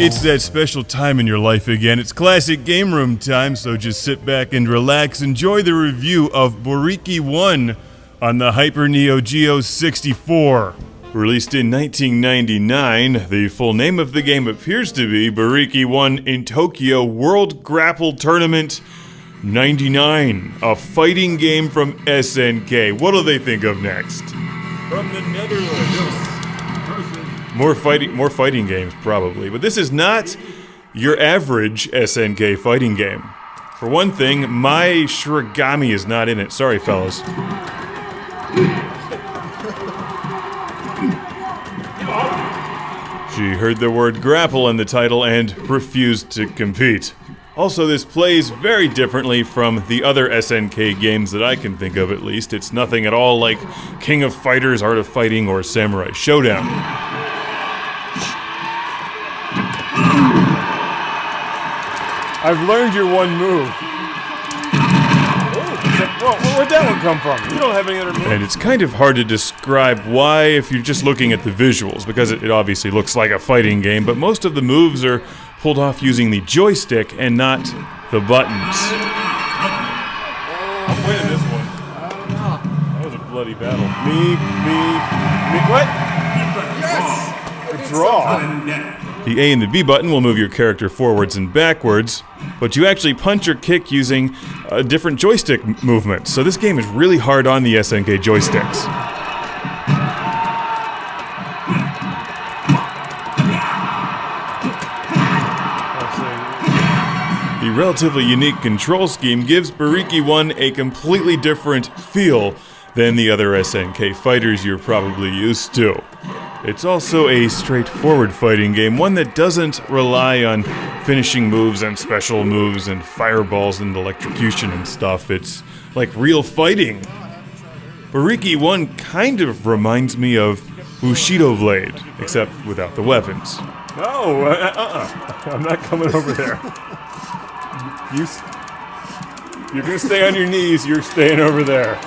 It's that special time in your life again. It's classic game room time, so just sit back and relax. Enjoy the review of BURIKI 1 on the Hyper Neo Geo 64. Released in 1999, the full name of the game appears to be BURIKI 1 in Tokyo World Grapple Tournament 99, a fighting game from SNK. What do they think of next? From the Netherlands. More fighting games, probably. But this is not your average SNK fighting game. For one thing, my Shirogami is not in it. Sorry, fellas. She heard the word grapple in the title and refused to compete. Also, this plays very differently from the other SNK games that I can think of, at least. It's nothing at all like King of Fighters, Art of Fighting, or Samurai Showdown. I've learned your one move. Where'd that one come from? You don't have any other moves. And it's kind of hard to describe why if you're just looking at the visuals, because it obviously looks like a fighting game, but most of the moves are pulled off using the joystick and not the buttons. I'm winning this one. I don't know. That was a bloody battle. Me. What? Yes! A draw. The A and the B button will move your character forwards and backwards, but you actually punch or kick using different joystick movements. So this game is really hard on the SNK joysticks. The relatively unique control scheme gives BURIKI 1 a completely different feel than the other SNK fighters you're probably used to. It's also a straightforward fighting game, one that doesn't rely on finishing moves and special moves and fireballs and electrocution and stuff. It's like real fighting. BURIKI 1 kind of reminds me of Bushido Blade, except without the weapons. No, I'm not coming over there. You're gonna stay on your knees, you're staying over there.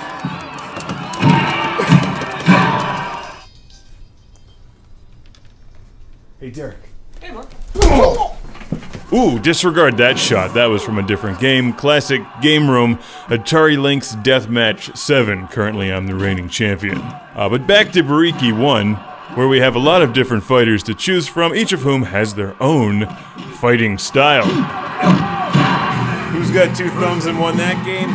Hey, Derek. Hey, Mark. Ooh, disregard that shot. That was from a different game. Classic Game Room, Atari Lynx Deathmatch 7. Currently, I'm the reigning champion. But back to BURIKI 1, where we have a lot of different fighters to choose from, each of whom has their own fighting style. Who's got two thumbs and won that game?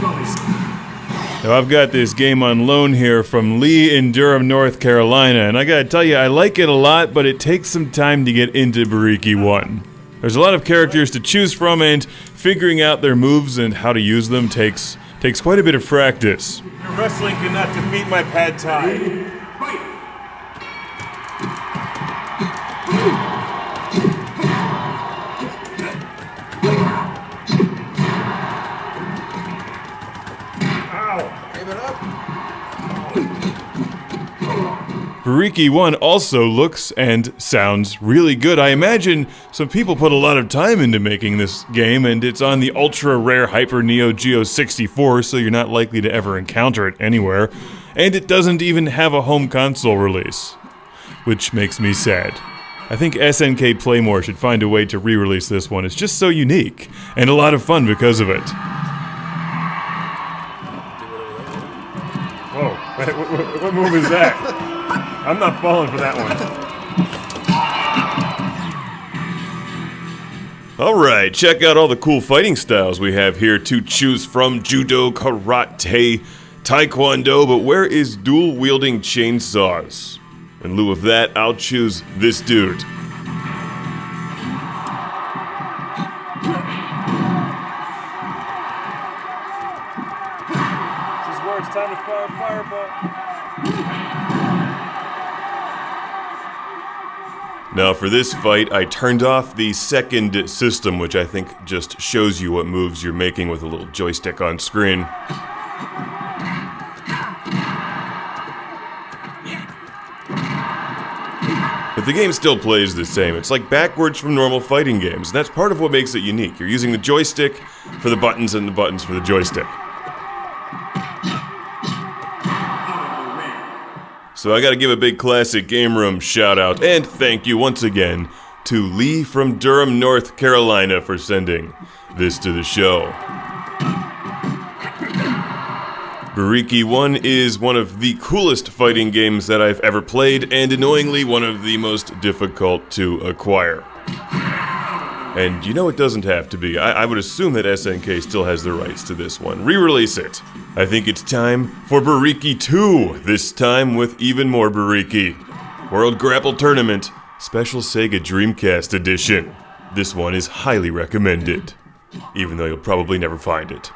Now, I've got this game on loan here from Lee in Durham, North Carolina, and I gotta tell you, I like it a lot, but it takes some time to get into BURIKI 1. There's a lot of characters to choose from, and figuring out their moves and how to use them takes quite a bit of practice. Your wrestling cannot defeat my pad thai. BURIKI 1 also looks and sounds really good. I imagine some people put a lot of time into making this game, and it's on the ultra-rare Hyper Neo Geo 64, so you're not likely to ever encounter it anywhere. And it doesn't even have a home console release, which makes me sad. I think SNK Playmore should find a way to re-release this one. It's just so unique, and a lot of fun because of it. Whoa, what move is that? I'm not falling for that one. Alright, check out all the cool fighting styles we have here to choose from. Judo, karate, taekwondo, but where is dual-wielding chainsaws? In lieu of that, I'll choose this dude. This is where it's time to fire a fireball. Now for this fight, I turned off the second system, which I think just shows you what moves you're making with a little joystick on screen. But the game still plays the same. It's like backwards from normal fighting games. That's part of what makes it unique. You're using the joystick for the buttons and the buttons for the joystick. So I gotta give a big classic game room shout out and thank you once again to Lee from Durham, North Carolina for sending this to the show. Buriki 1 is one of the coolest fighting games that I've ever played, and annoyingly one of the most difficult to acquire. And you know it doesn't have to be. I would assume that SNK still has the rights to this one. Re-release it. I think it's time for Buriki 2, this time with even more Buriki. World Grapple Tournament, Special Sega Dreamcast Edition. This one is highly recommended, even though you'll probably never find it.